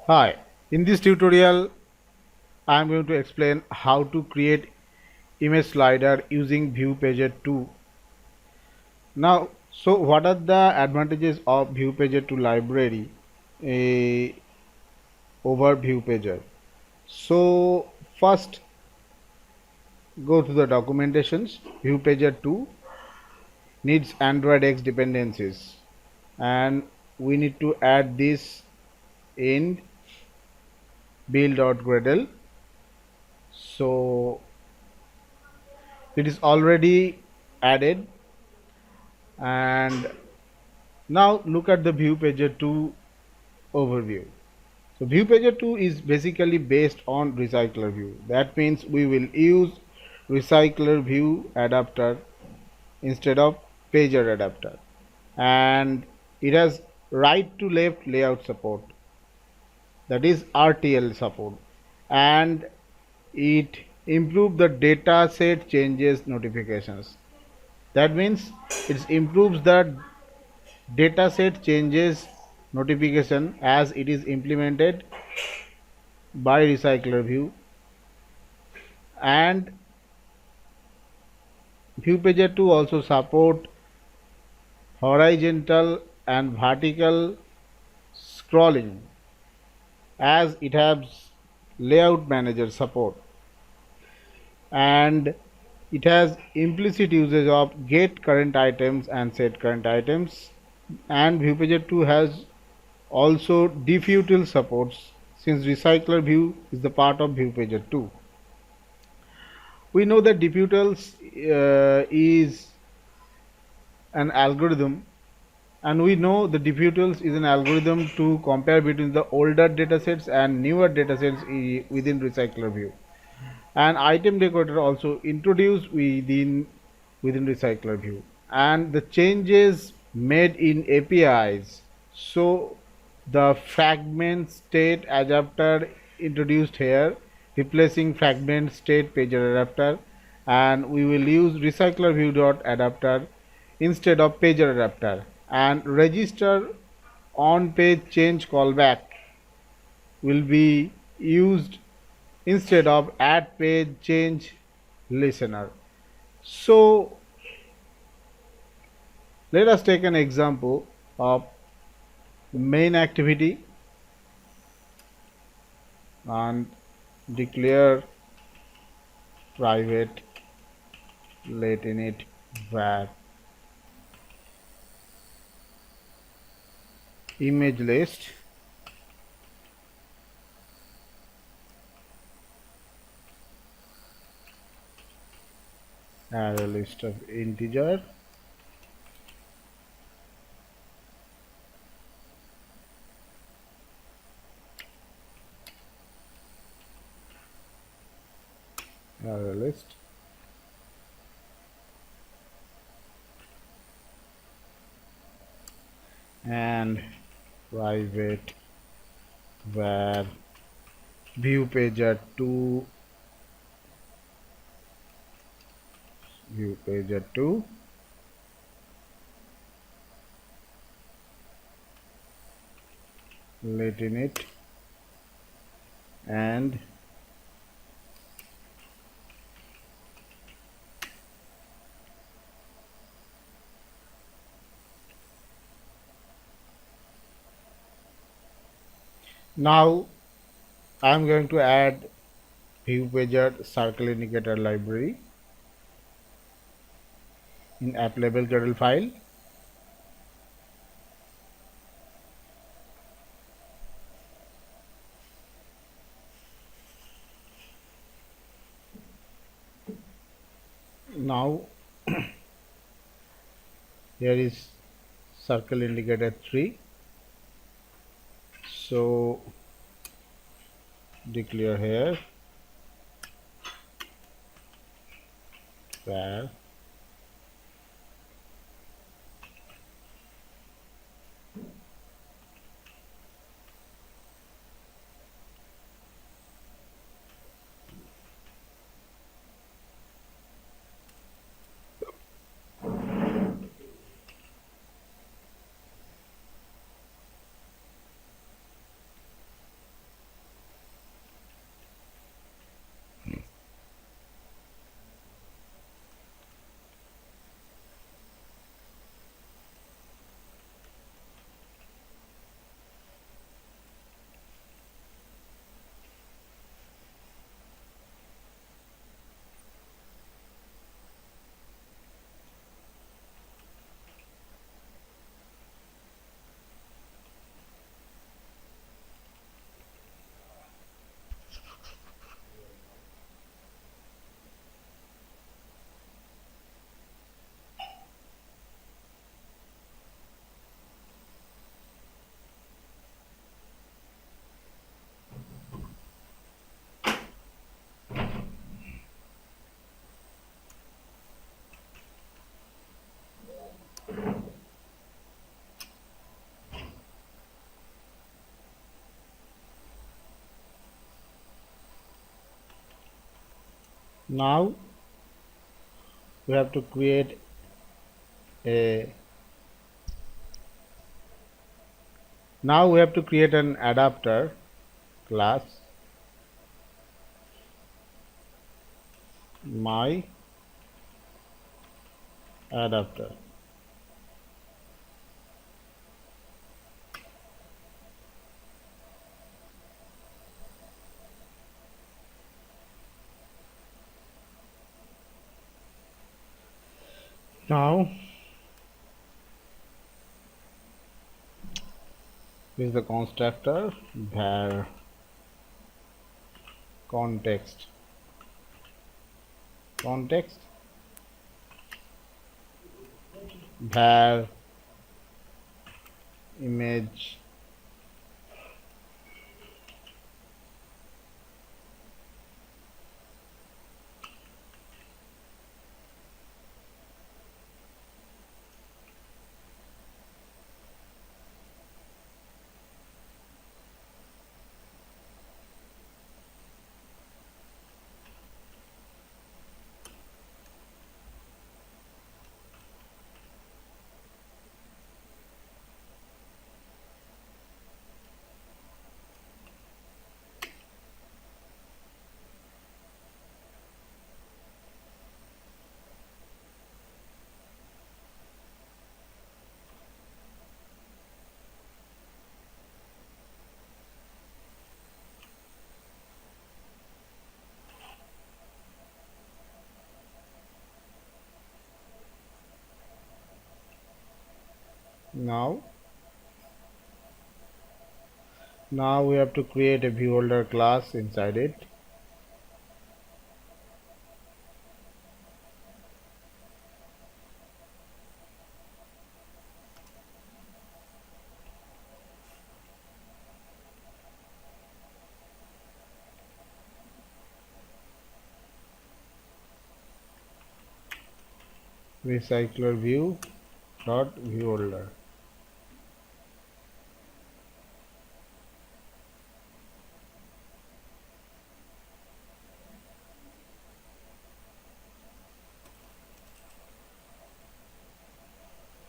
Hi, in this tutorial I am going to explain how to create image slider using Viewpager 2. Now, so what are the advantages of Viewpager 2 library eh, over Viewpager? So first go to the documentations. Viewpager 2 needs Android X dependencies and we need to add this in build.gradle. So it is already added. And now look at the Viewpager 2 overview. So Viewpager 2 is basically based on recycler view. That means we will use recycler view adapter instead of pager adapter. And it has right to left layout support, that is RTL support, and it improves the data set changes notifications. That means it improves the dataset changes notification as it is implemented by recycler view. And Viewpager 2 also support horizontal and vertical scrolling as it has layout manager support, and it has implicit usage of get current items and set current items. And Viewpager 2 has also defutal supports since recycler view is the part of Viewpager 2. We know that defutals is an algorithm, and we know the defutals is an algorithm to compare between the older datasets and newer datasets within recycler view. And item decorator also introduced within recycler view, and the changes made in APIs. So the fragment state adapter introduced here, replacing fragment state pager adapter, and we will use recycler view dot adapter instead of pager adapter, and register on page change callback will be used instead of add page change listener. So let us take an example of main activity and declare private let init var image list array list of integer array list and private var Viewpager2 Viewpager2 let init and now I am going to add Viewpager circle indicator library in app level Gradle file. Now here is circle indicator 3, so declare here var Now we have to create a an adapter class my adapter. Now this is the constructor var context var image now we have to create a viewholder class inside it. Recycler view dot viewholder.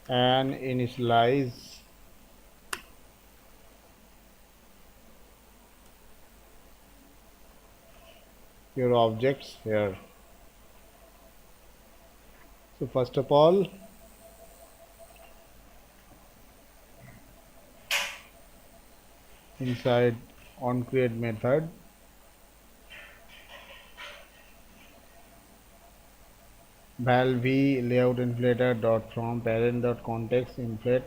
And initialize your objects here. So first of all, inside onCreate method, val v layout inflator dot from parent dot context inflate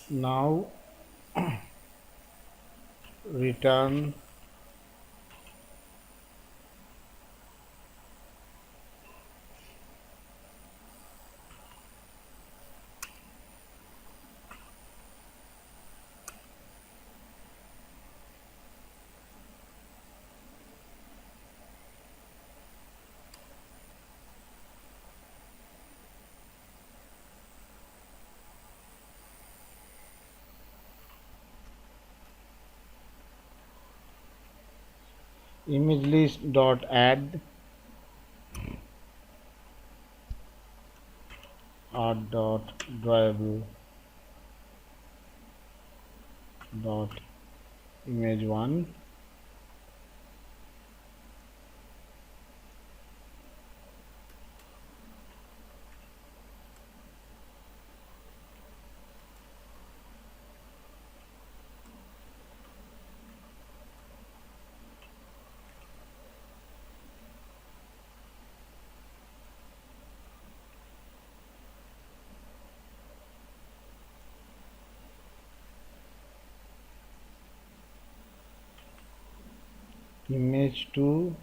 now return image list dot add dot drawable dot image 1 image 2,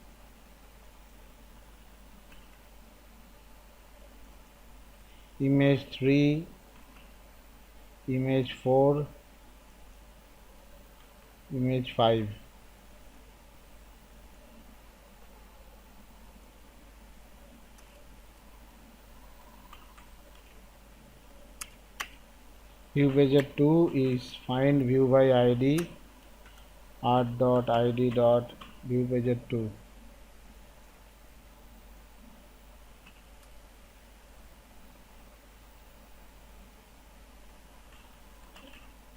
image 3, image 4, image 5. Viewpager 2 is find view by id art.id.viewpager2.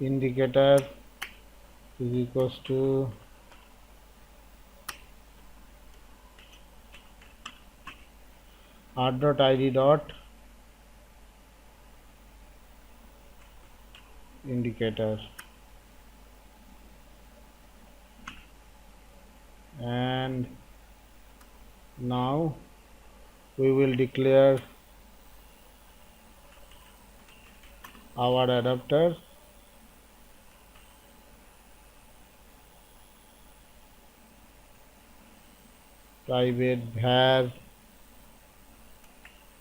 Indicator is equals to art.id.indicator, and now we will declare our adapter private var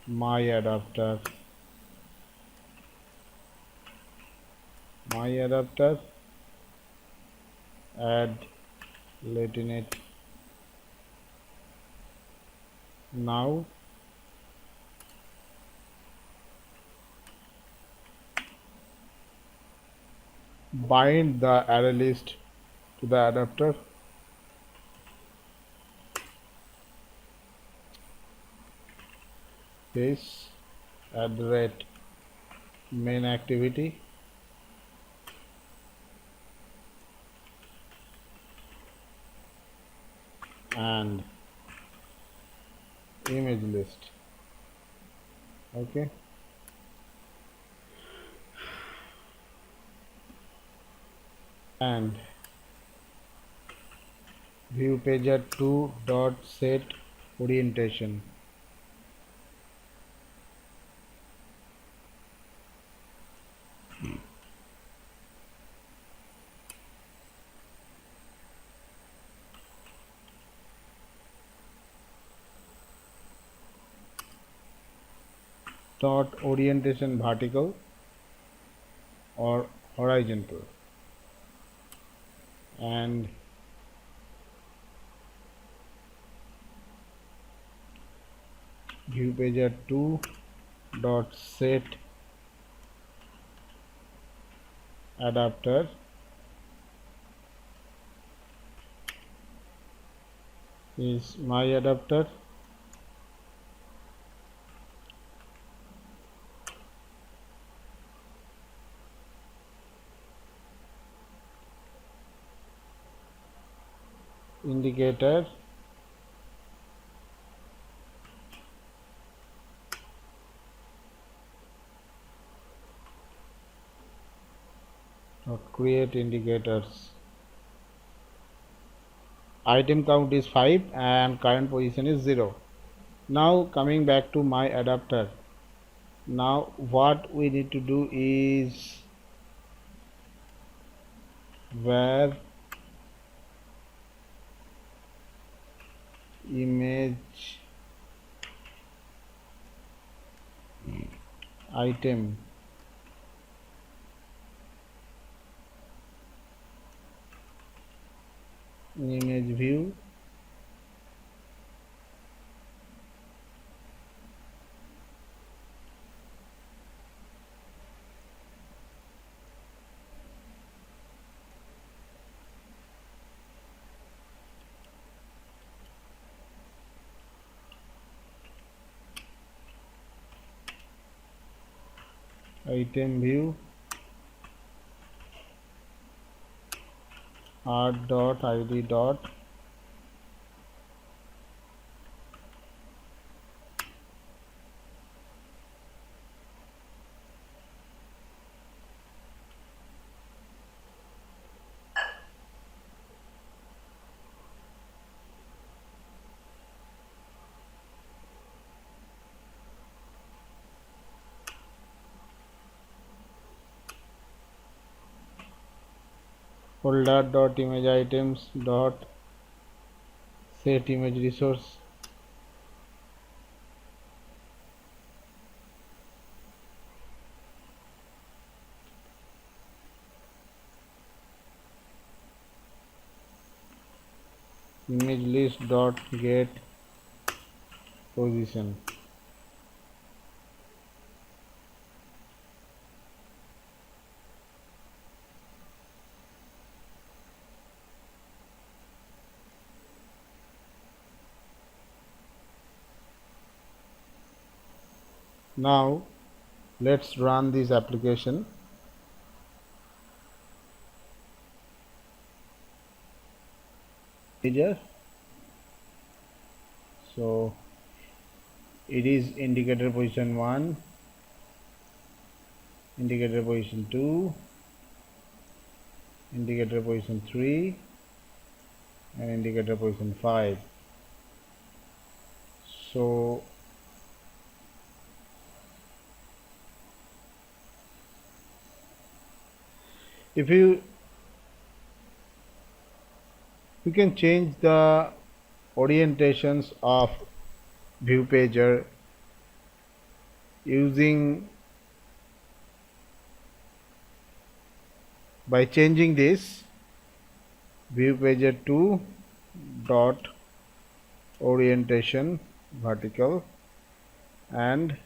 my adapter add latinate. Now bind the array list to the adapter. This @ main activity and image list. Okay, and Viewpager2 dot set orientation. Dot orientation vertical or horizontal, and Viewpager2 dot set adapter is my adapter, indicator dot create indicators. Item count is 5 and current position is 0. Now coming back to my adapter, now what we need to do is where image item image view item view art.id dot folder dot image items dot set image resource, image list dot get position. Now let's run this application. So it is indicator position 1, indicator position 2, indicator position 3, and indicator position 5. So if you can change the orientations of Viewpager using by changing this Viewpager2 dot orientation vertical, and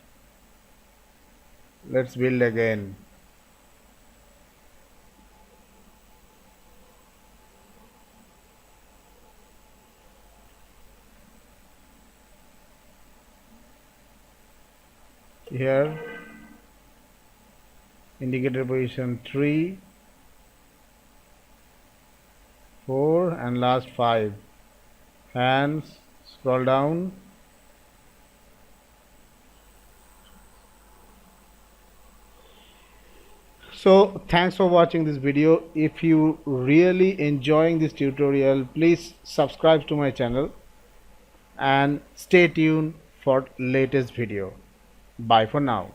let's build again. Here indicator position 3, 4 and last 5. Hands, scroll down. So thanks for watching this video. If you really enjoying this tutorial, please subscribe to my channel and stay tuned for latest video. Bye for now.